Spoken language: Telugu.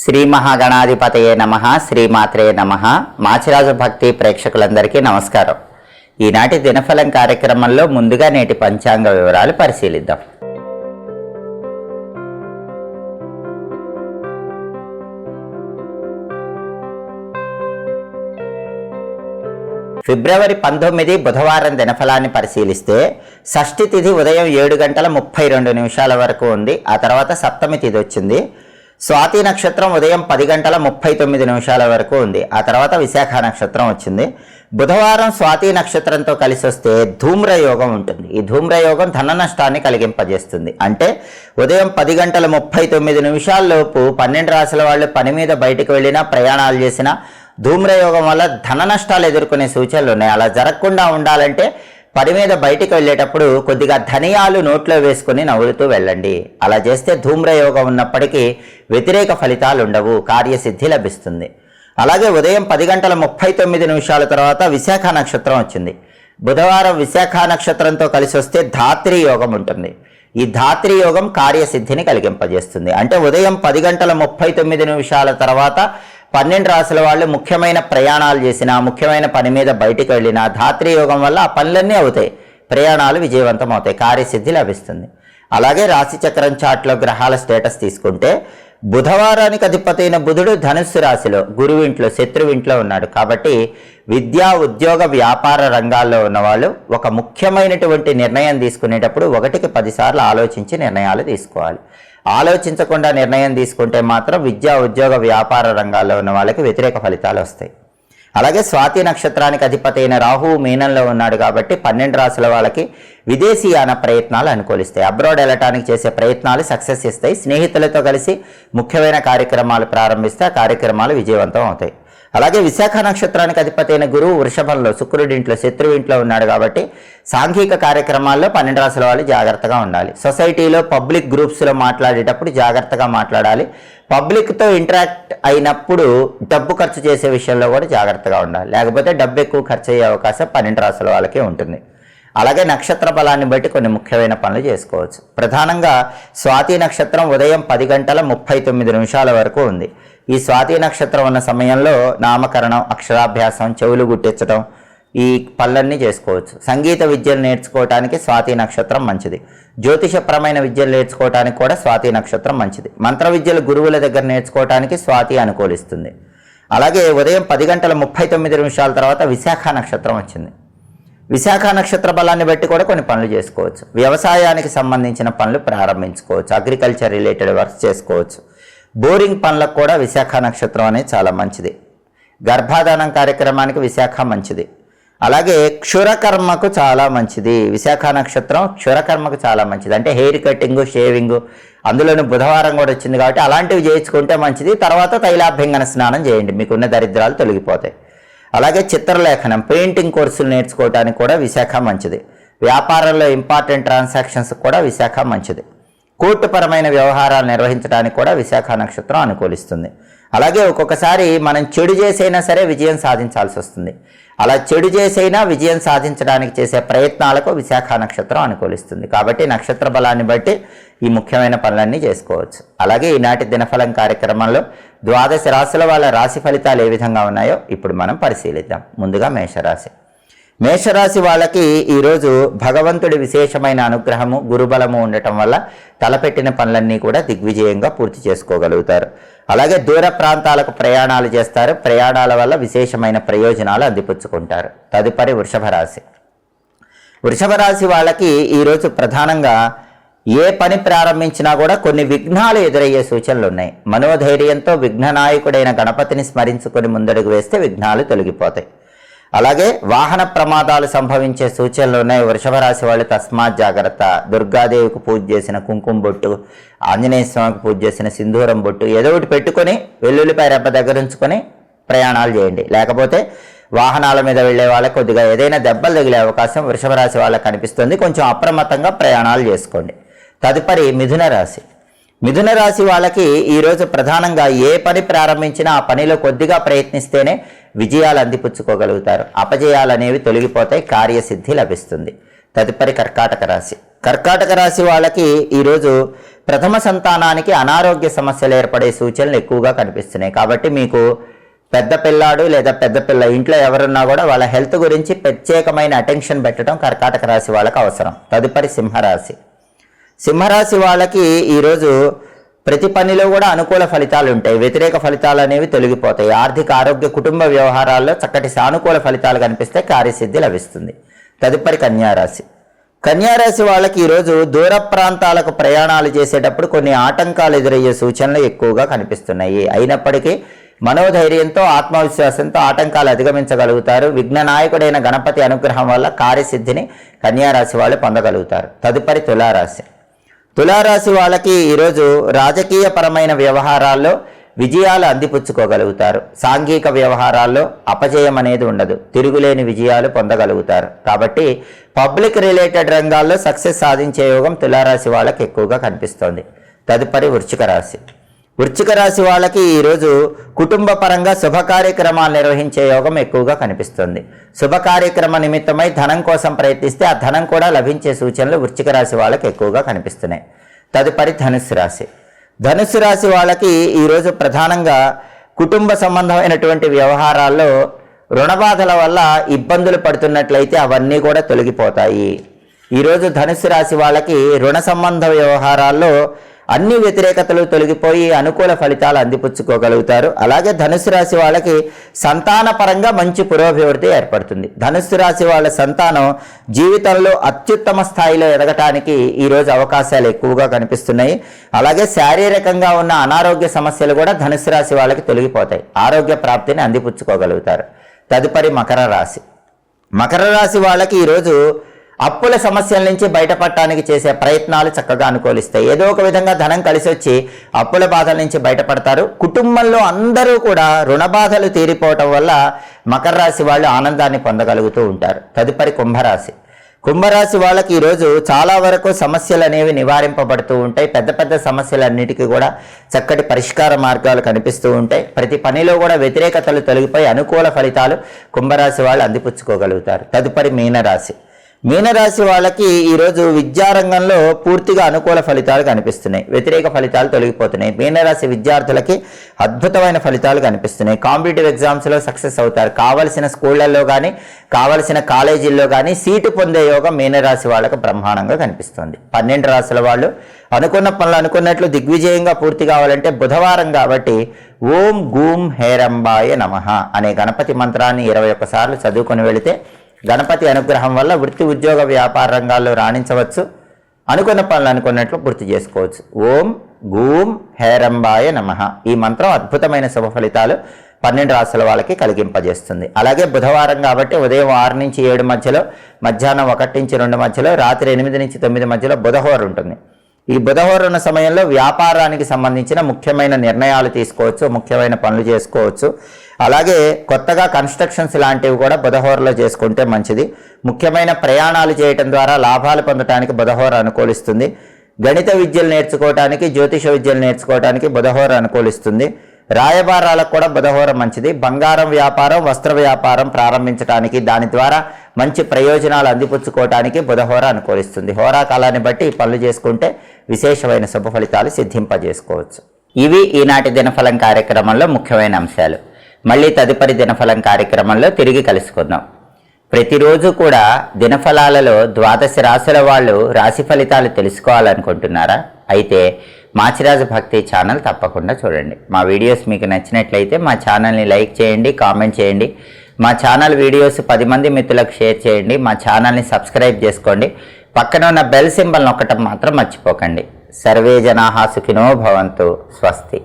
శ్రీ మహాగణాధిపతయే నమః, శ్రీమాత్రే నమః. మాచిరాజు భక్తి ప్రేక్షకులందరికీ నమస్కారం. ఈనాటి దినఫలం కార్యక్రమంలో ముందుగా నేటి పంచాంగ వివరాలు పరిశీలిద్దాం. ఫిబ్రవరి 19 బుధవారం దినఫలాన్ని పరిశీలిస్తే షష్ఠి తిథి ఉదయం 7:32 వరకు ఉంది. ఆ తర్వాత సప్తమి తిథి వచ్చింది. స్వాతి నక్షత్రం ఉదయం 10:39 వరకు ఉంది. ఆ తర్వాత విశాఖ నక్షత్రం వచ్చింది. బుధవారం స్వాతి నక్షత్రంతో కలిసి వస్తే ధూమ్రయోగం ఉంటుంది. ఈ ధూమ్రయోగం ధన నష్టాన్ని కలిగింపజేస్తుంది. అంటే ఉదయం 10:39 లోపు 12 రాశుల వాళ్ళు పని మీద బయటకు వెళ్ళినా, ప్రయాణాలు చేసినా ధూమ్రయోగం వల్ల ధన నష్టాలు ఎదుర్కొనే సూచనలు ఉన్నాయి. అలా జరగకుండా ఉండాలంటే పని మీద బయటికి వెళ్ళేటప్పుడు కొద్దిగా ధనియాలు నోట్లో వేసుకుని నవ్వులుతూ వెళ్ళండి. అలా చేస్తే ధూమ్రయోగం ఉన్నప్పటికీ వ్యతిరేక ఫలితాలు ఉండవు, కార్యసిద్ధి లభిస్తుంది. అలాగే ఉదయం 10:39 తర్వాత విశాఖ నక్షత్రం వచ్చింది. బుధవారం విశాఖ నక్షత్రంతో కలిసి వస్తే ధాత్రి యోగం ఉంటుంది. ఈ ధాత్రి యోగం కార్యసిద్ధిని కలిగింపజేస్తుంది. అంటే ఉదయం 10:39 తర్వాత 12 రాశుల వాళ్ళు ముఖ్యమైన ప్రయాణాలు చేసినా, ముఖ్యమైన పని మీద బయటికి వెళ్ళినా ధాత్రి యోగం వల్ల ఆ పనులన్నీ అవుతాయి, ప్రయాణాలు విజయవంతం అవుతాయి, కార్యసిద్ధి లభిస్తుంది. అలాగే రాశి చక్రం చాట్లో గ్రహాల స్టేటస్ తీసుకుంటే బుధవారానికి అధిపతి అయిన బుధుడు ధనుస్సు రాశిలో, గురువింట్లో, శత్రువింట్లో ఉన్నాడు. కాబట్టి విద్యా, ఉద్యోగ, వ్యాపార రంగాల్లో ఉన్నవాళ్ళు ఒక ముఖ్యమైనటువంటి నిర్ణయం తీసుకునేటప్పుడు 1కి 10 సార్లు ఆలోచించి నిర్ణయాలు తీసుకోవాలి. ఆలోచించకుండా నిర్ణయం తీసుకుంటే మాత్రం విద్యా, ఉద్యోగ, వ్యాపార రంగాల్లో ఉన్న వాళ్ళకి వ్యతిరేక ఫలితాలు వస్తాయి. అలాగే స్వాతి నక్షత్రానికి అధిపతి అయిన రాహువు మీనంలో ఉన్నాడు. కాబట్టి 12 రాశుల వాళ్ళకి విదేశీయాన ప్రయత్నాలు అనుకూలిస్తాయి. అబ్రాడ్ వెళ్ళటానికి చేసే ప్రయత్నాలు సక్సెస్ ఇస్తాయి. స్నేహితులతో కలిసి ముఖ్యమైన కార్యక్రమాలు ప్రారంభిస్తే ఆ కార్యక్రమాలు విజయవంతం అవుతాయి. అలాగే విశాఖ నక్షత్రానికి అధిపతి అయిన గురువు వృషభంలో, శుక్రుడింట్లో, శత్రువింట్లో ఉన్నాడు. కాబట్టి సాంఘిక కార్యక్రమాల్లో 12 రాశుల వాళ్ళు జాగ్రత్తగా ఉండాలి. సొసైటీలో పబ్లిక్ గ్రూప్స్లో మాట్లాడేటప్పుడు జాగ్రత్తగా మాట్లాడాలి. పబ్లిక్తో ఇంటరాక్ట్ అయినప్పుడు డబ్బు ఖర్చు చేసే విషయంలో కూడా జాగ్రత్తగా ఉండాలి. లేకపోతే డబ్బు ఎక్కువ ఖర్చు అయ్యే అవకాశం 12 రాశుల వాళ్ళకే ఉంటుంది. అలాగే నక్షత్ర బలాన్ని బట్టి కొన్ని ముఖ్యమైన పనులు చేసుకోవచ్చు. ప్రధానంగా స్వాతి నక్షత్రం ఉదయం 10:39 వరకు ఉంది. ఈ స్వాతి నక్షత్రం ఉన్న సమయంలో నామకరణం, అక్షరాభ్యాసం, చెవులు గుట్టించడం, ఈ పనులన్నీ చేసుకోవచ్చు. సంగీత విద్యలు నేర్చుకోవడానికి స్వాతి నక్షత్రం మంచిది. జ్యోతిషపరమైన విద్యలు నేర్చుకోవడానికి కూడా స్వాతి నక్షత్రం మంచిది. మంత్ర విద్యలు గురువుల దగ్గర నేర్చుకోవడానికి స్వాతి అనుకూలిస్తుంది. అలాగే ఉదయం 10:39 తర్వాత విశాఖ నక్షత్రం వచ్చింది. విశాఖ నక్షత్ర బలాన్ని బట్టి కూడా కొన్ని పనులు చేసుకోవచ్చు. వ్యవసాయానికి సంబంధించిన పనులు ప్రారంభించుకోవచ్చు. అగ్రికల్చర్ రిలేటెడ్ వర్క్స్ చేసుకోవచ్చు. బోరింగ్ పనులకు కూడా విశాఖ నక్షత్రం అనేది చాలా మంచిది. గర్భాధానం కార్యక్రమానికి విశాఖ మంచిది. అలాగే క్షురకర్మకు చాలా మంచిది. విశాఖ నక్షత్రం క్షురకర్మకు చాలా మంచిది. అంటే హెయిర్ కటింగ్, షేవింగ్, అందులోని బుధవారం కూడా వచ్చింది కాబట్టి అలాంటివి చేయించుకుంటే మంచిది. తర్వాత తైలాభ్యంగన స్నానం చేయండి, మీకున్న దరిద్రాలు తొలగిపోతాయి. అలాగే చిత్రలేఖనం, పెయింటింగ్ కోర్సులు నేర్చుకోవడానికి కూడా విశాఖ మంచిది. వ్యాపారంలో ఇంపార్టెంట్ ట్రాన్సాక్షన్స్ కూడా విశాఖ మంచిది. కోర్టుపరమైన వ్యవహారాలు నిర్వహించడానికి కూడా విశాఖ నక్షత్రం అనుకూలిస్తుంది. అలాగే ఒక్కొక్కసారి మనం చెడు చేసైనా సరే విజయం సాధించాల్సి వస్తుంది. అలా చెడు చేసైనా విజయం సాధించడానికి చేసే ప్రయత్నాలకు విశాఖ నక్షత్రం అనుకూలిస్తుంది. కాబట్టి నక్షత్ర బలాన్ని బట్టి ఈ ముఖ్యమైన పనులన్నీ చేసుకోవచ్చు. అలాగే ఈనాటి దినఫలం కార్యక్రమంలో 12 రాశుల వాళ్ళ రాశి ఫలితాలు ఏ విధంగా ఉన్నాయో ఇప్పుడు మనం పరిశీలిద్దాం. ముందుగా మేషరాశి. మేషరాశి వాళ్ళకి ఈరోజు భగవంతుడి విశేషమైన అనుగ్రహము, గురుబలము ఉండటం వల్ల తలపెట్టిన పనులన్నీ కూడా దిగ్విజయంగా పూర్తి చేసుకోగలుగుతారు. అలాగే దూర ప్రాంతాలకు ప్రయాణాలు చేస్తారు. ప్రయాణాల వల్ల విశేషమైన ప్రయోజనాలు అందిపుచ్చుకుంటారు. తదుపరి వృషభ రాశి. వృషభ రాశి వాళ్ళకి ఈరోజు ప్రధానంగా ఏ పని ప్రారంభించినా కూడా కొన్ని విఘ్నాలు ఎదురయ్యే సూచనలు ఉన్నాయి. మనోధైర్యంతో విఘ్ననాయకుడైన గణపతిని స్మరించుకొని ముందడుగు వేస్తే విఘ్నాలు తొలగిపోతాయి. అలాగే వాహన ప్రమాదాలు సంభవించే సూచనలు ఉన్నాయి. వృషభ రాశి వాళ్ళు తస్మాత్ జాగ్రత్త. దుర్గాదేవికి పూజ చేసిన కుంకుమ బొట్టు, ఆంజనేయ స్వామికి పూజ చేసిన సింధూరం బొట్టు ఏదో ఒకటి పెట్టుకొని వెల్లుల్లిపాయ రెబ్బ దగ్గర ఉంచుకొని ప్రయాణాలు చేయండి. లేకపోతే వాహనాల మీద వెళ్ళే వాళ్ళకి కొద్దిగా ఏదైనా దెబ్బలు తగిలే అవకాశం వృషభ రాశి వాళ్ళకి కనిపిస్తుంది. కొంచెం అప్రమత్తంగా ప్రయాణాలు చేసుకోండి. తదుపరి మిథున రాశి. మిథున రాశి వాళ్ళకి ఈరోజు ప్రధానంగా ఏ పని ప్రారంభించినా ఆ పనిలో కొద్దిగా ప్రయత్నిస్తేనే విజయాలు అందిపుచ్చుకోగలుగుతారు. అపజయాలు అనేవి తొలగిపోతాయి, కార్యసిద్ధి లభిస్తుంది. తదుపరి కర్కాటక రాశి. కర్కాటక రాశి వాళ్ళకి ఈరోజు ప్రథమ సంతానానికి అనారోగ్య సమస్యలు ఏర్పడే సూచనలు ఎక్కువగా కనిపిస్తున్నాయి. కాబట్టి మీకు పెద్ద పిల్లాడు లేదా పెద్ద పిల్ల ఇంట్లో ఎవరున్నా కూడా వాళ్ళ హెల్త్ గురించి ప్రత్యేకమైన అటెన్షన్ పెట్టడం కర్కాటక రాశి వాళ్ళకి అవసరం. తదుపరి సింహరాశి. సింహరాశి వాళ్ళకి ఈరోజు ప్రతి పనిలో కూడా అనుకూల ఫలితాలు ఉంటాయి, వ్యతిరేక ఫలితాలు అనేవి తొలగిపోతాయి. ఆర్థిక, ఆరోగ్య, కుటుంబ వ్యవహారాల్లో చక్కటి సానుకూల ఫలితాలు కనిపిస్తే కార్యసిద్ధి లభిస్తుంది. తదుపరి కన్యారాశి. కన్యారాశి వాళ్ళకి ఈరోజు దూర ప్రాంతాలకు ప్రయాణాలు చేసేటప్పుడు కొన్ని ఆటంకాలు ఎదురయ్యే సూచనలు ఎక్కువగా కనిపిస్తున్నాయి. అయినప్పటికీ మనోధైర్యంతో, ఆత్మవిశ్వాసంతో ఆటంకాలు అధిగమించగలుగుతారు. విఘ్న నాయకుడైన గణపతి అనుగ్రహం వల్ల కార్యసిద్ధిని కన్యారాశి వాళ్ళు పొందగలుగుతారు. తదుపరి తులారాశి. తులారాశి వాళ్ళకి ఈరోజు రాజకీయ పరమైన వ్యవహారాల్లో విజయాలు అందిపుచ్చుకోగలుగుతారు. సాంఘిక వ్యవహారాల్లో అపజయం అనేది ఉండదు, తిరుగులేని విజయాలు పొందగలుగుతారు. కాబట్టి పబ్లిక్ రిలేటెడ్ రంగాల్లో సక్సెస్ సాధించే యోగం తులారాశి వాళ్ళకి ఎక్కువగా కనిపిస్తోంది. తదుపరి వృశ్చిక రాశి. వృశ్చిక రాశి వాళ్ళకి ఈరోజు కుటుంబ పరంగా శుభ కార్యక్రమాలు నిర్వహించే యోగం ఎక్కువగా కనిపిస్తుంది. శుభ కార్యక్రమ నిమిత్తమై ధనం కోసం ప్రయత్నిస్తే ఆ ధనం కూడా లభించే సూచనలు వృశ్చిక రాశి వాళ్ళకి ఎక్కువగా కనిపిస్తున్నాయి. తదుపరి ధనుస్సు రాశి. ధనుస్సు రాశి వాళ్ళకి ఈరోజు ప్రధానంగా కుటుంబ సంబంధమైనటువంటి వ్యవహారాల్లో రుణబాధల వల్ల ఇబ్బందులు పడుతున్నట్లయితే అవన్నీ కూడా తొలగిపోతాయి. ఈరోజు ధనుస్సు రాశి వాళ్ళకి రుణ సంబంధ వ్యవహారాల్లో అన్ని వ్యతిరేకతలు తొలగిపోయి అనుకూల ఫలితాలు అందిపుచ్చుకోగలుగుతారు. అలాగే ధనుస్సు రాశి వాళ్ళకి సంతాన పరంగా మంచి పురోభివృద్ధి ఏర్పడుతుంది. ధనుస్సు రాశి వాళ్ళ సంతానం జీవితంలో అత్యుత్తమ స్థాయిలో ఎదగటానికి ఈరోజు అవకాశాలు ఎక్కువగా కనిపిస్తున్నాయి. అలాగే శారీరకంగా ఉన్న అనారోగ్య సమస్యలు కూడా ధనుస్సు రాశి వాళ్ళకి తొలగిపోతాయి. ఆరోగ్య ప్రాప్తిని అందిపుచ్చుకోగలుగుతారు. తదుపరి మకర రాశి. మకర రాశి వాళ్ళకి ఈరోజు అప్పుల సమస్యల నుంచి బయటపడటానికి చేసే ప్రయత్నాలు చక్కగా అనుకూలిస్తాయి. ఏదో ఒక విధంగా ధనం కలిసి వచ్చి అప్పుల బాధల నుంచి బయటపడతారు. కుటుంబంలో అందరూ కూడా రుణ బాధలు తీరిపోవటం వల్ల మకర రాశి వాళ్ళు ఆనందాన్ని పొందగలుగుతూ ఉంటారు. తదుపరి కుంభరాశి. కుంభరాశి వాళ్ళకి ఈరోజు చాలా వరకు సమస్యలు అనేవి నివారింపబడుతూ ఉంటాయి. పెద్ద పెద్ద సమస్యలన్నిటికీ కూడా చక్కటి పరిష్కార మార్గాలు కనిపిస్తూ ఉంటాయి. ప్రతి పనిలో కూడా వ్యతిరేకతలు తొలగిపోయి అనుకూల ఫలితాలు కుంభరాశి వాళ్ళు అందిపుచ్చుకోగలుగుతారు. తదుపరి మీనరాశి. మీనరాశి వాళ్ళకి ఈరోజు విద్యారంగంలో పూర్తిగా అనుకూల ఫలితాలు కనిపిస్తున్నాయి, వ్యతిరేక ఫలితాలు తొలగిపోతున్నాయి. మీనరాశి విద్యార్థులకి అద్భుతమైన ఫలితాలు కనిపిస్తున్నాయి. కాంపిటేటివ్ ఎగ్జామ్స్లో సక్సెస్ అవుతారు. కావలసిన స్కూళ్లలో కానీ కావలసిన కాలేజీల్లో కానీ సీటు పొందే యోగం మీనరాశి వాళ్ళకు బ్రహ్మాండంగా కనిపిస్తుంది. 12 రాశుల వాళ్ళు అనుకున్న పనులు అనుకున్నట్లు దిగ్విజయంగా పూర్తి కావాలంటే బుధవారం కాబట్టి ఓం గూం హేరంబాయ నమః అనే గణపతి మంత్రాన్ని 21 సార్లు చదువుకొని వెళితే గణపతి అనుగ్రహం వల్ల వృత్తి, ఉద్యోగ, వ్యాపార రంగాల్లో రాణించవచ్చు. అనుకున్న పనులు అనుకున్నట్లు పూర్తి చేసుకోవచ్చు. ఓం గూం హేరంబాయ నమః ఈ మంత్రం అద్భుతమైన శుభ ఫలితాలు 12 రాశుల వాళ్ళకి కలిగింపజేస్తుంది. అలాగే బుధవారం కాబట్టి ఉదయం 6 నుంచి 7 మధ్యలో, మధ్యాహ్నం 1 నుంచి 2 మధ్యలో, రాత్రి 8 నుంచి 9 మధ్యలో బుధవారం ఉంటుంది. ఈ బుధవారం ఉన్న సమయంలో వ్యాపారానికి సంబంధించిన ముఖ్యమైన నిర్ణయాలు తీసుకోవచ్చు, ముఖ్యమైన పనులు చేసుకోవచ్చు. అలాగే కొత్తగా కన్స్ట్రక్షన్స్ లాంటివి కూడా బుధవారంలో చేసుకుంటే మంచిది. ముఖ్యమైన ప్రయాణాలు చేయటం ద్వారా లాభాలు పొందడానికి బుధవారం అనుకూలిస్తుంది. గణిత విద్యలు నేర్చుకోవడానికి, జ్యోతిష విద్యలు నేర్చుకోవడానికి బుధవారం అనుకూలిస్తుంది. రాయబారాలకు కూడా బుధవారం మంచిది. బంగారం వ్యాపారం, వస్త్ర వ్యాపారం ప్రారంభించడానికి, దాని ద్వారా మంచి ప్రయోజనాలు అందిపుచ్చుకోవడానికి బుధవారం అనుకూలిస్తుంది. హోరాకాలాన్ని బట్టి ఈ పనులు చేసుకుంటే విశేషమైన శుభ ఫలితాలు సిద్ధింపజేసుకోవచ్చు. ఇవి ఈనాటి దినఫలం కార్యక్రమంలో ముఖ్యమైన అంశాలు. మళ్ళీ తదుపరి దినఫలం కార్యక్రమంలో తిరిగి కలుసుకుందాం. ప్రతిరోజు కూడా దినఫలాలలో 12 రాశుల వాళ్ళు రాశి ఫలితాలు తెలుసుకోవాలనుకుంటున్నారా? అయితే మాచిరాజు భక్తి ఛానల్ తప్పకుండా చూడండి. మా వీడియోస్ మీకు నచ్చినట్లయితే మా ఛానల్ని లైక్ చేయండి, కామెంట్ చేయండి. మా ఛానల్ వీడియోస్ 10 మంది మిత్రులకు షేర్ చేయండి. మా ఛానల్ని సబ్స్క్రైబ్ చేసుకోండి. పక్కన ఉన్న బెల్ సింబల్ నొక్కటం మాత్రం మర్చిపోకండి. సర్వే జనాః సుఖినో భవంతు. స్వస్తి.